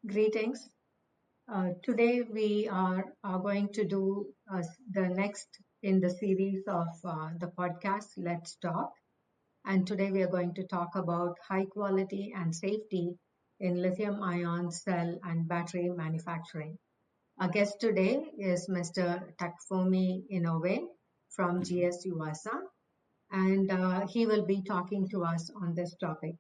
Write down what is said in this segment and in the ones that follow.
Greetings. Today we are going to do the next in the series of the podcast, Let's Talk. And today we are going to talk about high quality and safety in lithium ion cell and battery manufacturing. Our guest today is Mr. Takefumi Inoue from GS Yuasa, and he will be talking to us on this topic.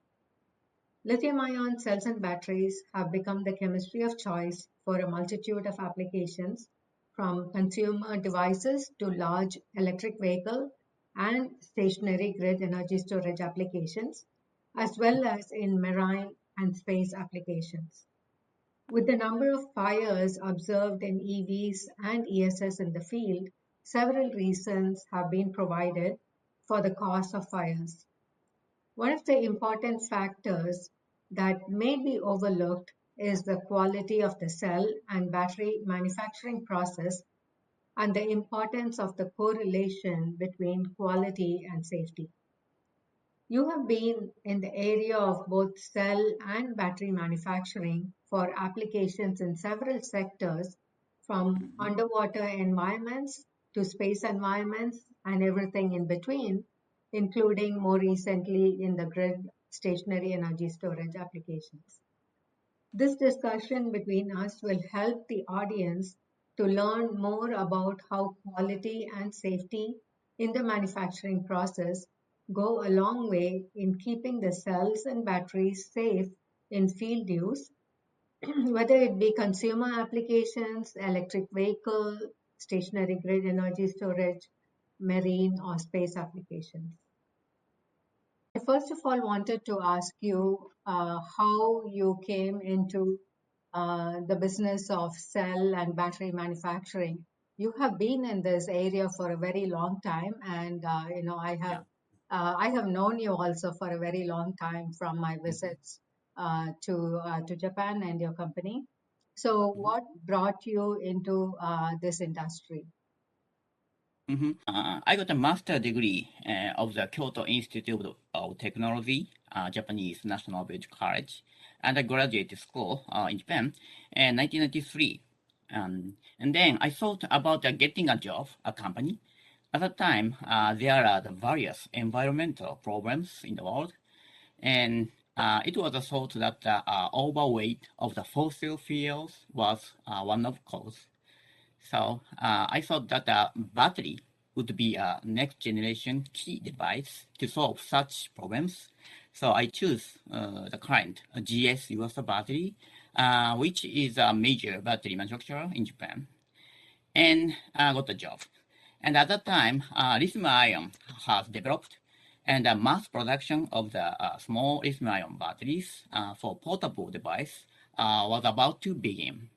Lithium-ion cells and batteries have become the chemistry of choice for a multitude of applications, from consumer devices to large electric vehicle and stationary grid energy storage applications, as well as in marine and space applications. With the number of fires observed in EVs and ESS in the field, several reasons have been provided for the cause of fires. One of the important factors that may be overlooked is the quality of the cell and battery manufacturing process and the importance of the correlation between quality and safety. You have been in the area of both cell and battery manufacturing for applications in several sectors, from Mhm. underwater environments to space environments and everything in between, including more recently in the grid stationary energy storage applications. This discussion between us will help the audience to learn more about how quality and safety in the manufacturing process go a long way in keeping the cells and batteries safe in field use, whether it be consumer applications, electric vehicle, stationary grid energy storage, marine or space applications. I first of all wanted to ask you how you came into the business of cell and battery manufacturing. You have been in this area for a very long time, and Yeah. I have known you also for a very long time from my Mhm. visits to Japan and your company. So, Mhm. what brought you into this industry? I got a master degree of the Kyoto Institute of Technology, Japanese National Business College, and a graduate school in Japan in 1993. And then I thought about getting a job, a company. At the time, there are the various environmental problems in the world, and it was thought that the overweight of the fossil fuels was one of cause. So I thought that a battery would be a next generation key device to solve such problems. So I choose the current GS Yuasa battery, which is a major battery manufacturer in Japan, and got the job. And at that time, lithium-ion has developed, and the mass production of the small lithium-ion batteries for portable device was about to begin.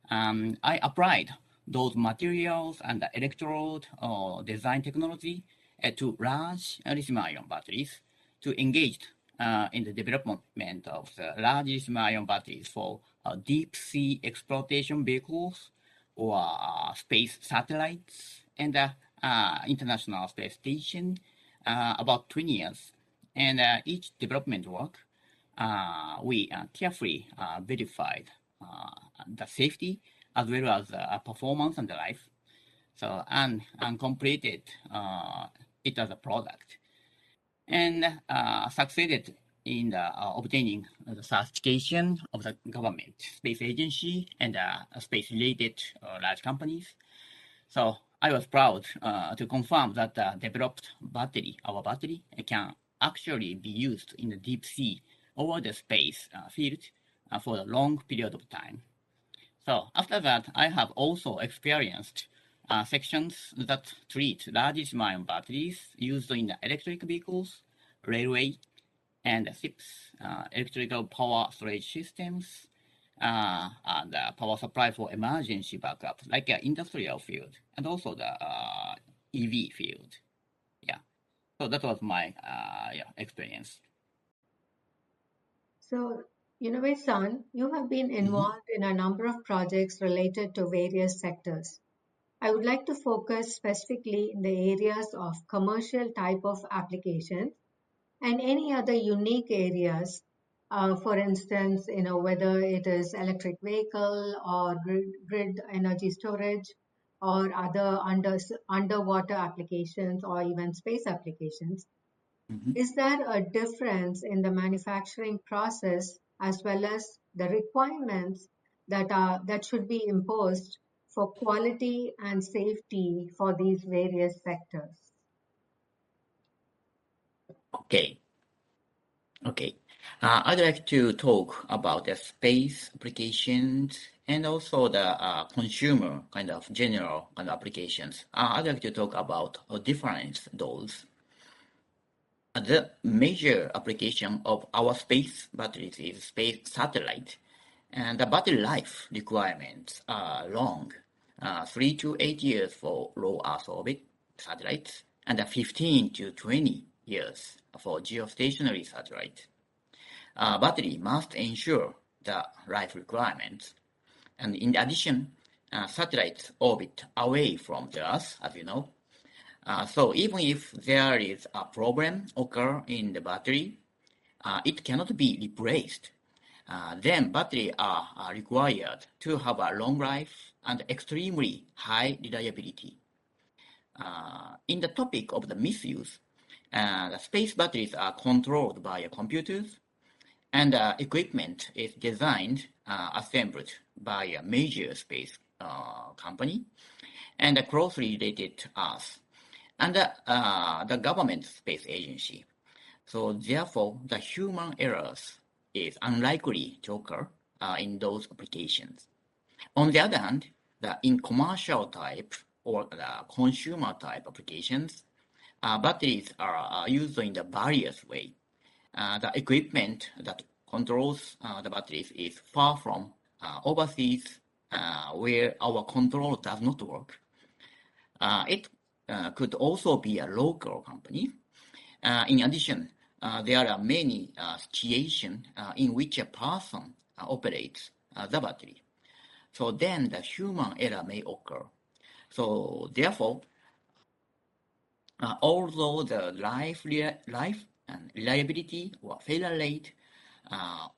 I applied those materials and the electrode design technology to large lithium-ion batteries to engage in the development of the large lithium-ion batteries for deep sea exploration vehicles or space satellites and International Space Station about 20 years. And each development work, we carefully verified the safety as well as performance and the life. So and completed it as a product and succeeded in obtaining the certification of the government space agency and space related large companies. So I was proud to confirm that the developed battery, our battery, can actually be used in the deep sea or the space field for a long period of time. So after that, I have also experienced sections that treat large lithium-ion batteries used in the electric vehicles, railway, and ships, electrical power storage systems, and power supply for emergency backup, like industrial field, and also the EV field. Yeah. So that was my experience. So, Inoue-san, you have been Hmm. involved in a number of projects related to various sectors. I would like to focus specifically in the areas of commercial type of applications and any other unique areas For instance, whether it is electric vehicle or grid energy storage or other underwater applications or even space applications. Mhm. Is there a difference in the manufacturing process as well as the requirements that should be imposed for quality and safety for these various sectors? Okay. Okay. I'd like to talk about the space applications and also the consumer kind of general kind of applications. I'd like to talk about difference those. The major application of our space batteries is space satellite, and the battery life requirements are long, 3 to 8 years for low Earth orbit satellites, and 15 to 20 years for geostationary satellites. Battery must ensure the life requirements, and in addition, satellites orbit away from the Earth, as you know. So even if there is a problem occur in the battery, it cannot be replaced. Then batteries are required to have a long life and extremely high reliability. In the topic of the misuse, the space batteries are controlled by computers, and equipment is designed, assembled by a major space company, and closely related to us, and the government space agency. So therefore, the human errors is unlikely to occur in those applications. On the other hand, in commercial type or the consumer type applications, batteries are used in the various way. The equipment that controls the batteries is far from overseas, where our control does not work. It could also be a local company. In addition, there are many situations in which a person operates the battery. So then the human error may occur. So therefore, although the life and reliability or failure rate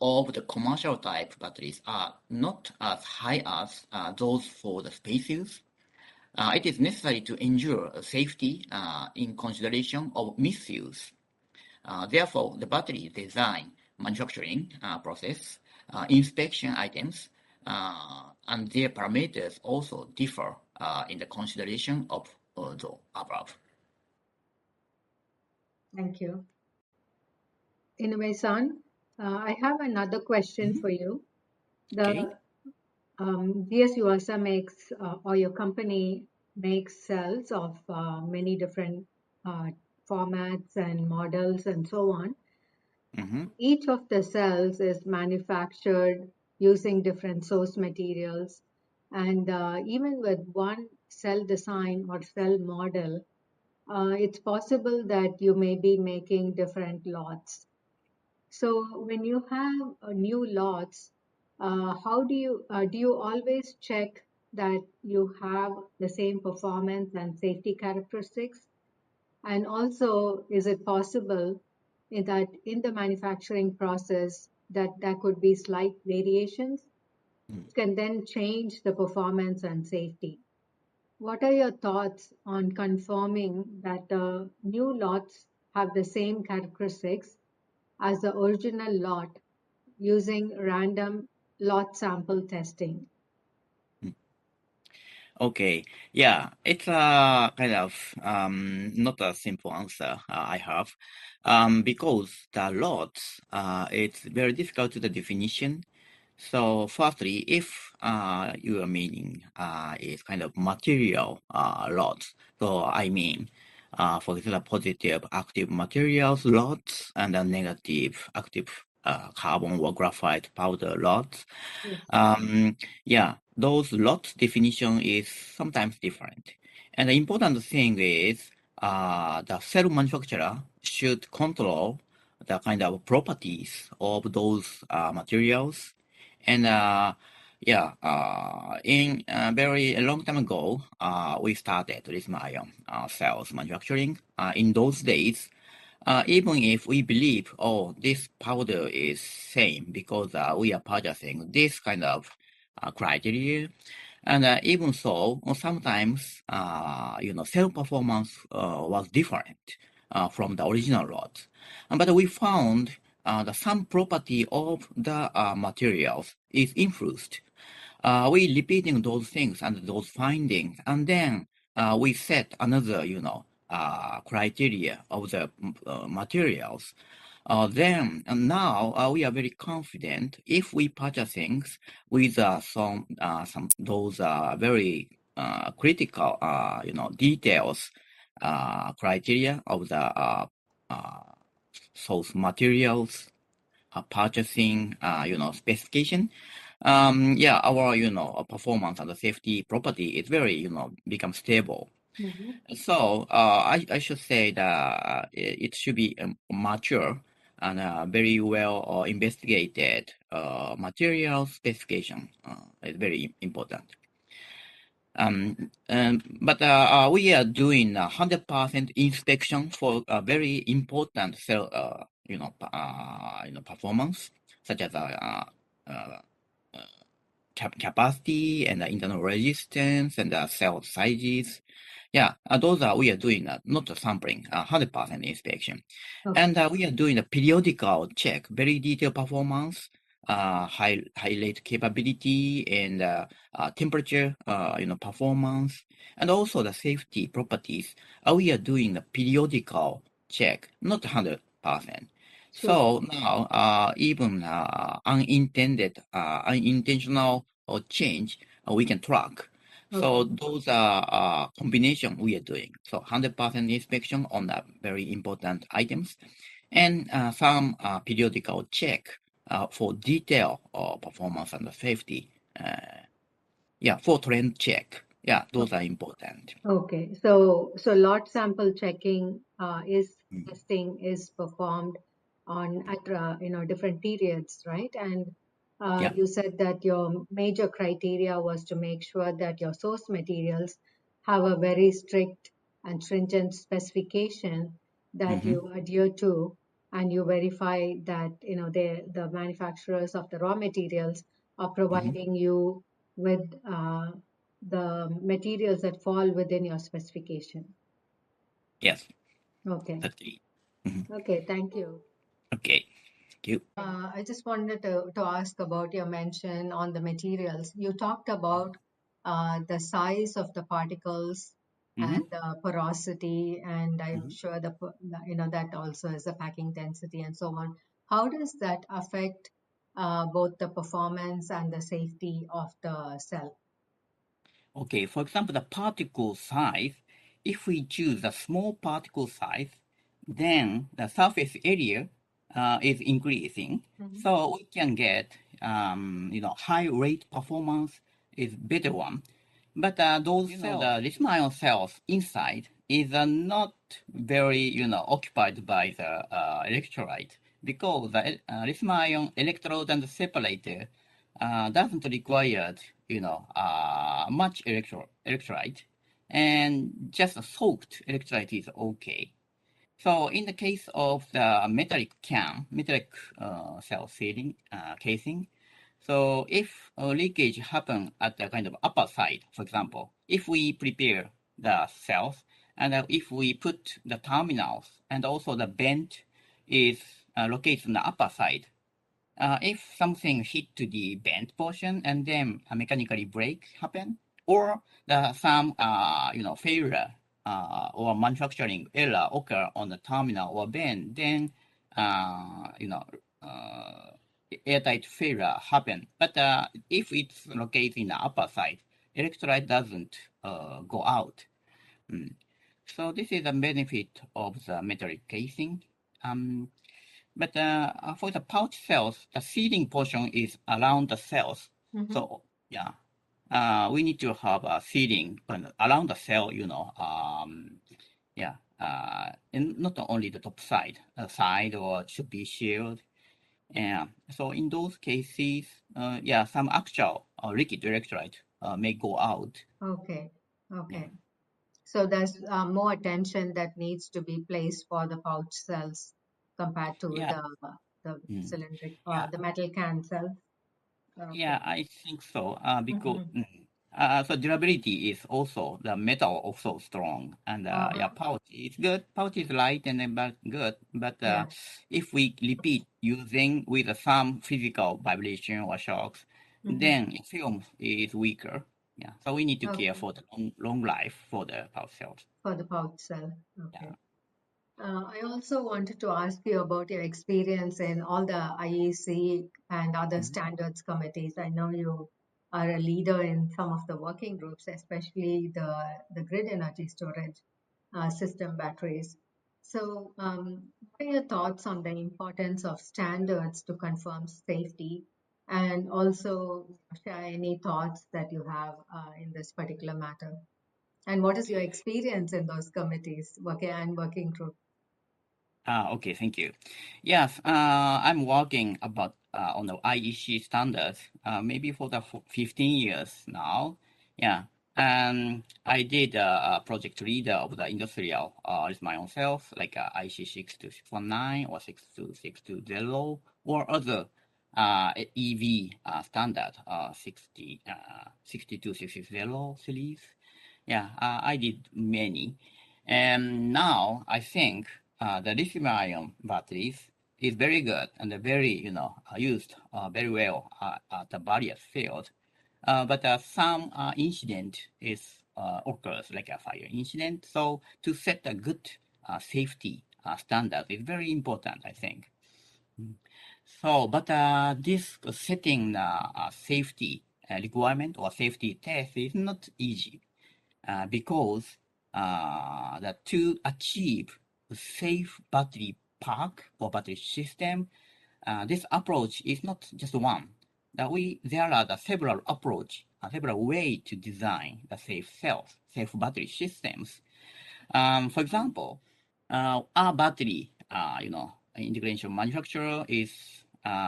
of the commercial type batteries are not as high as those for the space use, it is necessary to ensure safety in consideration of misuse. Therefore, the battery design, manufacturing process, inspection items, and their parameters also differ in the consideration of the above. Thank you. Inoue-san, I have another question Mhm. for you. Okay. The GS Yuasa makes, or your company makes cells of many different uh, formats and models and so on. Mm-hmm. Each of the cells is manufactured using different source materials. And even with one cell design or cell model, it's possible that you may be making different lots. So when you have new lots, how do you always check that you have the same performance and safety characteristics? And also, is it possible that in the manufacturing process that there could be slight variations, which can then change the performance and safety? What are your thoughts on confirming that the new lots have the same characteristics as the original lot using random lot sample testing? Okay. Yeah, it's a kind of not a simple answer I have, because the lots it's very difficult to the definition. So firstly, if your meaning is kind of material lots, so I mean, for example, positive active materials lots and a negative active carbon or graphite powder lots. Yes. Yeah, those lot definition is sometimes different. And the important thing is the cell manufacturer should control the kind of properties of those materials. And yeah, in a very long time ago, we started lithium-ion cells manufacturing. In those days, Even if we believe, oh, this powder is same because we are purchasing this kind of criteria, and even so, sometimes cell performance was different from the original lots. But we found that some property of the materials is influenced. We repeating those things and those findings, and then we set another, criteria of the materials. Then and now we are very confident if we purchase things with some those very critical details criteria of the source materials purchasing specification. Our performance and the safety property is very become stable. So I should say that it should be mature and very well investigated material specification is very important. But we are doing 100% inspection for a very important cell, performance, such as uh, capacity and internal resistance and cell sizes. Yeah, those are we are doing not the sampling, 100% inspection. Okay. And we are doing a periodical check, very detailed performance, high rate capability and temperature, performance, and also the safety properties. We are doing a periodical check, not 100%. Sure. So now, even unintentional or change, we can track. So Okay. those are combination we are doing. So 100% inspection on the very important items, and some periodical check for detail performance and safety. For trend check. Yeah, those are important. Okay. So lot sample checking is Mm. testing is performed on at different periods, right? And Yeah. you said that your major criteria was to make sure that your source materials have a very strict and stringent specification that Mm-hmm. you adhere to, and you verify that the manufacturers of the raw materials are Mm-hmm. providing you with the materials that fall within your specification. Yes, Okay. that's it. Mhm. Okay, thank you. Okay. Thank you. I just wanted to ask about your mention on the materials. You talked about the size of the particles Mm-hmm. and the porosity, and I'm Mm-hmm. sure that also is the packing density and so on. How does that affect both the performance and the safety of the cell? Okay, for example, the particle size, if we choose a small particle size, then the surface area is increasing. Mhm. So we can get, high rate performance is better one. But those cells, the lithium-ion cells inside is not very, occupied by the electrolyte because the lithium-ion electrode and separator doesn't require, much electrolyte, and just a soaked electrolyte is okay. So in the case of the metallic cell sealing casing, so if a leakage happen at the kind of upper side, for example, if we prepare the cells and if we put the terminals and also the vent is located on the upper side, if something hit to the bent portion and then a mechanically break happen, or some failure or manufacturing error occur on the terminal or bend, then uh, you know uh, airtight failure happen. But if it's located in the upper side, electrolyte doesn't go out. Mm. So this is a benefit of the metallic casing. Um, but for the pouch cells, the seeding portion is around the cells. Mhm. So yeah, we need to have a seeding around the cell. And not only the top side, side or should be shielded. And so in those cases, some actual liquid electrolyte may go out. Okay. Yeah. Okay. So there's more attention that needs to be placed for the pouch cells compared to Yeah. the Mm. cylindric Yeah. the metal can cells. Okay. Yeah, I think so. Because Mm-hmm. so durability is also the metal also strong, and yeah, Uh-huh. pouch is good. Pouch is light and then but good. But Yeah. if we repeat using with some physical vibration or shocks, Mm-hmm. then film is weaker. Yeah, so we need to care Okay. for the long life for the pouch cells. For the pouch cell. Yeah. Okay. I also wanted to ask you about your experience in all the IEC and other Mhm. standards committees. I know you are a leader in some of the working groups, especially the grid energy storage system batteries. So, what are your thoughts on the importance of standards to confirm safety? And also, share any thoughts that you have in this particular matter. And what is your experience in those committees, working groups? Okay, thank you. Yes, I'm working about on the IEC standards, maybe for the 15 years now. Yeah, I did a project leader of the industrial with my own self, like IEC 62619 or 62620 or other EV standard 62660 series. Yeah, I did many. And now I think the lithium-ion batteries is very good and very, used very well at the various fields. But some incident is occurs like a fire incident. So to set a good safety standard is very important, I think. Mm. So, but this setting safety requirement or safety test is not easy because that to achieve a safe battery pack or battery system, this approach is not just one. There are several approach, several way to design the safe cells, safe battery systems. For example, our battery, integration manufacturer is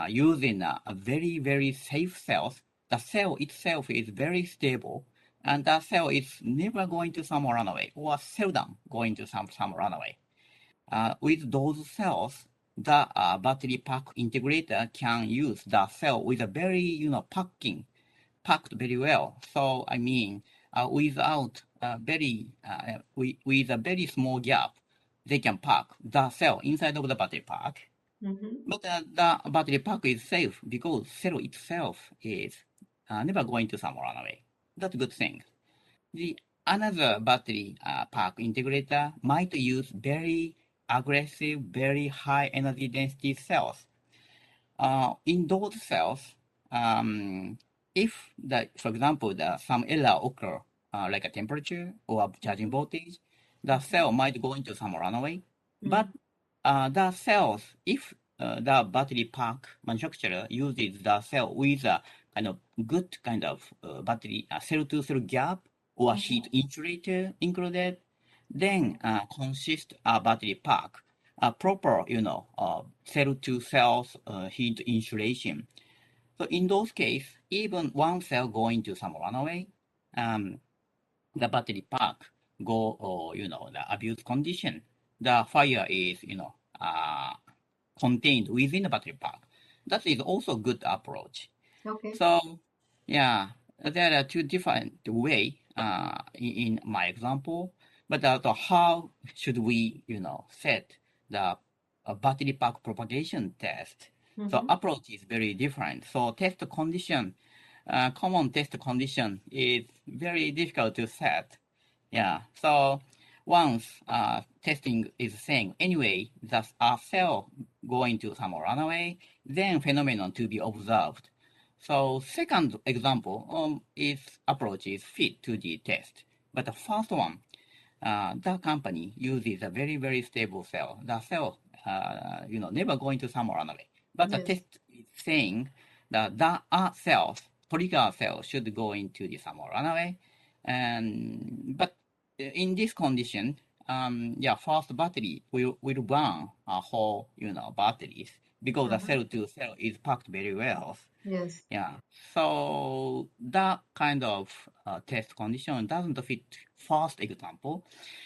using a very, very safe cells. The cell itself is very stable, and the cell is never going to some run away, or seldom going to some run away. With those cells, the battery pack integrator can use the cell with a very, packed very well. So I mean, without with a very small gap, they can pack the cell inside of the battery pack. Mm-hmm. But the battery pack is safe because cell itself is never going to some run away. That's a good thing. The another battery pack integrator might use very aggressive, very high energy density cells in those cells, if for example, some error occur, like a temperature or a charging Mm-hmm. voltage, the Okay. cell might go into some runaway. But Mm-hmm. the cells, if the battery pack manufacturer uses the cell with a kind of good kind of battery cell-to-cell gap or Mm-hmm. heat insulator included, then consist a battery pack proper, cell to cells heat insulation. So in those cases, even one cell going to some runaway, um, the battery pack go, or, the abuse condition, the fire is, contained within the battery pack. That is also a good approach. Okay. So, yeah, there are two different way in my example, but how should we, set the battery pack propagation test? So Mm-hmm. approach is very different. So test condition, common test condition is very difficult to set. Yeah. So once testing is saying anyway that a cell going to some runaway, then phenomenon to be observed. So second example is approach is fit to the test. But the first one, the company uses a very, very stable cell. The cell, never going to some runaway. But the Yes. test is saying that the cells, trigger cells should go into the some runaway. And but in this condition, yeah, first battery will burn a whole, batteries because the Uh-huh. cell to cell is packed very well. Yes. Yeah. So that kind of test condition doesn't fit first example.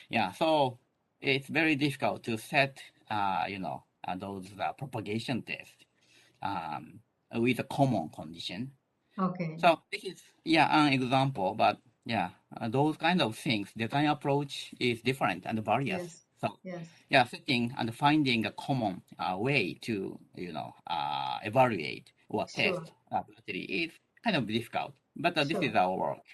Yeah. So it's very difficult to set, those propagation tests um, with a common condition. Okay. So this is an example, but those kind of things, design approach is different and various. Yes. So Yes. setting and finding a common way to evaluate or Sure. test battery is kind of difficult. But this is Sure. our work.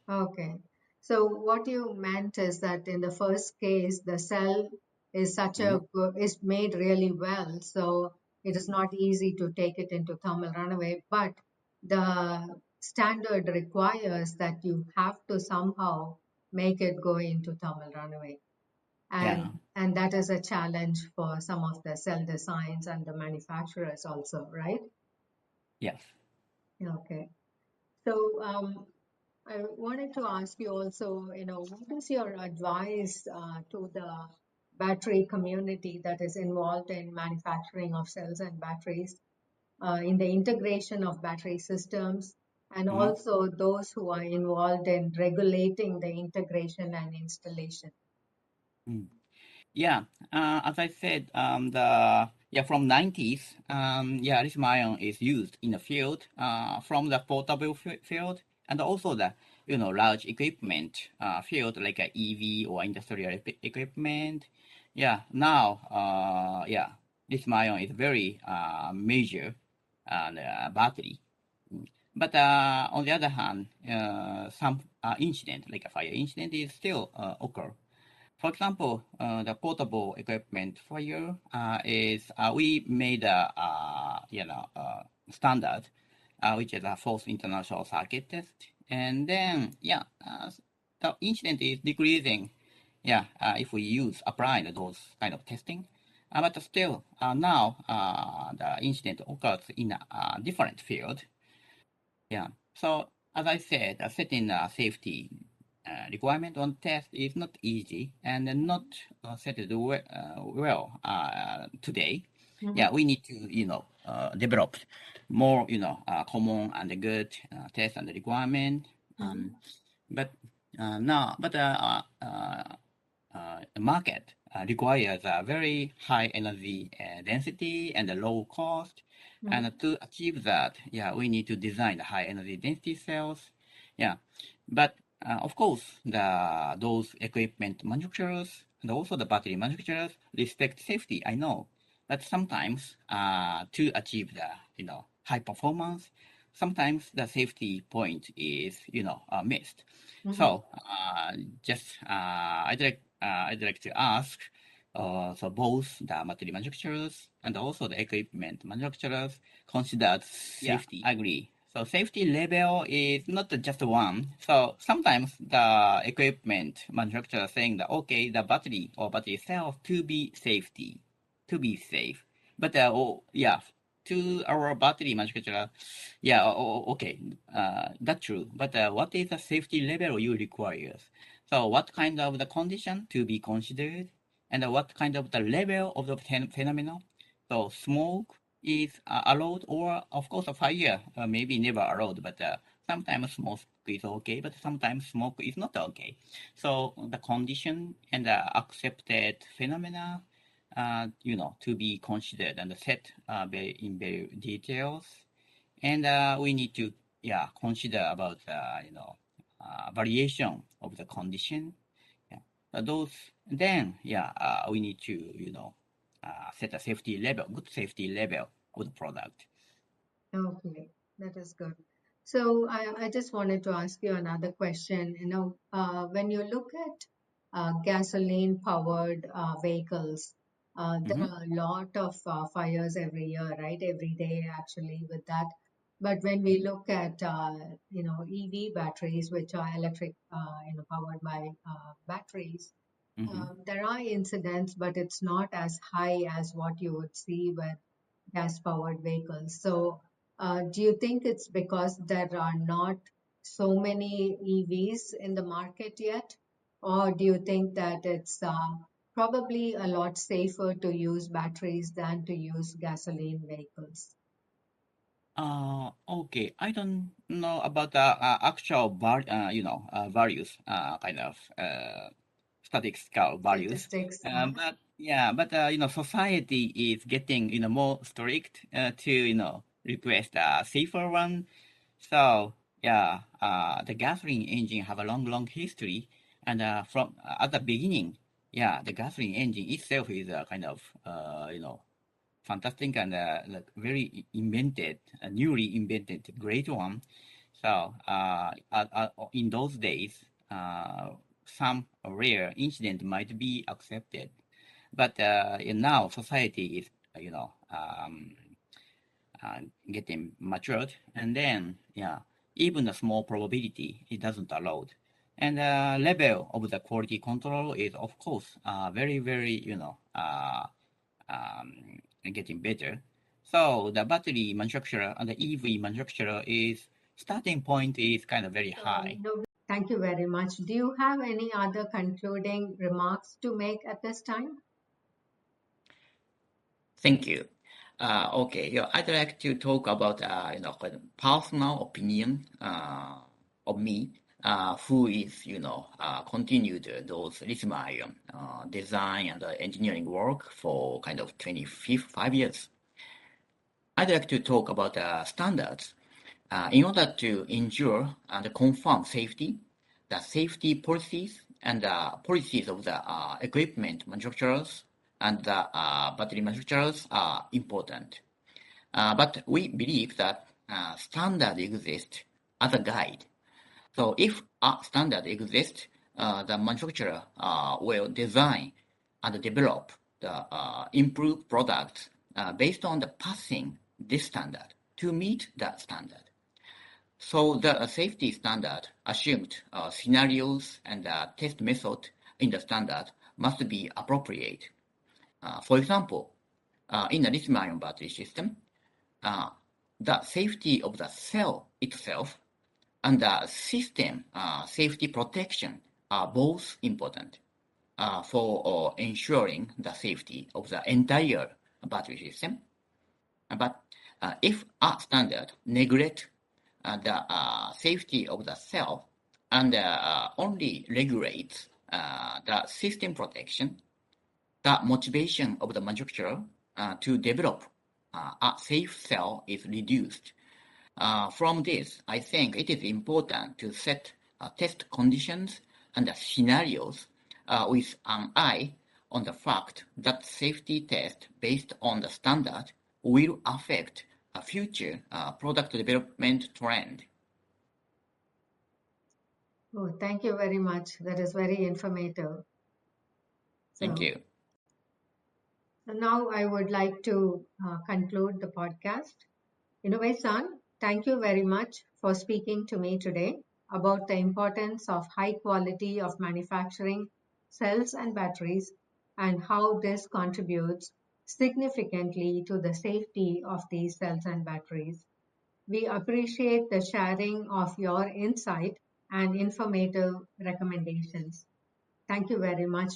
Okay. So what you meant is that in the first case, the cell is Mhm. is made really well, so it is not easy to take it into thermal runaway. But the standard requires that you have to somehow make it go into thermal runaway, Yeah. and that is a challenge for some of the cell designs and the manufacturers also, right? Yes. Okay. So I wanted to ask you also, what is your advice to the battery community that is involved in manufacturing of cells and batteries, in the integration of battery systems, and Mhm. also those who are involved in regulating the integration and installation? Mm. Yeah, as I said, the from 90s, lithium-ion is used in the field, from the portable field, and also the large equipment field like a EV or industrial equipment. Yeah, now lithium-ion is very major battery. But on the other hand, some incident like a fire incident is still occur. For example, the portable equipment for you is we made a standard, which is a false international circuit test, and then the incident is decreasing. Yeah, if we use apply those kind of testing, but still now the incident occurs in a different field. Yeah. So as I said, setting a safety requirement on test is not easy and not set it well today. Mm-hmm. Yeah, we need to develop more common and good test and requirement. Um, Mm-hmm. but now, but market requires a very high energy density and a low cost. And Mm-hmm. to achieve that, we need to design the high energy density cells. Yeah, but of course, those equipment manufacturers and also the battery manufacturers respect safety. I know, but sometimes to achieve the high performance, sometimes the safety point is missed. Mm-hmm. So just I'd like to ask. So both the material manufacturers and also the equipment manufacturers consider safety. I agree. So safety level is not just one. So sometimes the equipment manufacturer saying that okay, the battery or battery cell to be safe. But to our battery manufacturer, okay, that's true. But what is the safety level you require? So what kind of the condition to be considered, and what kind of the level of the phenomenon? So smoke is allowed, or of course a fire maybe never allowed, but sometimes smoke is okay, but sometimes smoke is not okay. So the condition and the accepted phenomena to be considered and set in very details. And we need to, consider about, variation of the condition. Yeah. Those, then, we need to, set a safety level, good safety level of the product. Okay, that is good. So I just wanted to ask you another question. When you look at gasoline-powered vehicles, there Mm-hmm. are a lot of fires every year, right? Every day, actually, with that. But when we look at EV batteries, which are electric, powered by batteries, Mm-hmm. there are incidents, but it's not as high as what you would see with gas-powered vehicles. So, do you think it's because there are not so many EVs in the market yet, or do you think that it's probably a lot safer to use batteries than to use gasoline vehicles. Okay. I don't know about the actual values, kind of statistical values. Statistics. But yeah, but society is getting more strict to request a safer one. So yeah, the gasoline engine have a long history, and from at the beginning, yeah, the gasoline engine itself is a kind of fantastic and like very invented, newly invented, great one. So in those days, some rare incident might be accepted, but now society is uh, getting matured, and then yeah, even a small probability it doesn't allowed, and level of the quality control is of course very getting better. So the battery manufacturer and the EV manufacturer is starting point is kind of very high. Thank you very much. Do you have any other concluding remarks to make at this time? Thank you. Okay, yeah, I'd like to talk about kind of personal opinion of me, who is continued those lithium-ion design and engineering work for kind of 25 years. I'd like to talk about standards. In order to ensure and confirm safety, the safety policies and policies of the equipment manufacturers and the battery manufacturers are important. But we believe that standard exists as a guide. So if a standard exists, the manufacturer will design and develop the improved products based on the passing this standard to meet that standard. So the safety standard assumed scenarios and test method in the standard must be appropriate. For example, in a lithium-ion battery system, uh, the safety of the cell itself and the system safety protection are both important for ensuring the safety of the entire battery system. But if a standard neglect the safety of the cell and only regulates the system protection, the motivation of the manufacturer to develop a safe cell is reduced. From this, I think it is important to set test conditions and scenarios with an eye on the fact that safety test based on the standard will affect a future product development trend. Oh, thank you very much. That is very informative. Thank So, you. so now I would like to conclude the podcast. Inoue-san, thank you very much for speaking to me today about the importance of high quality of manufacturing cells and batteries and how this contributes significantly to the safety of these cells and batteries. We appreciate the sharing of your insight and informative recommendations. Thank you very much.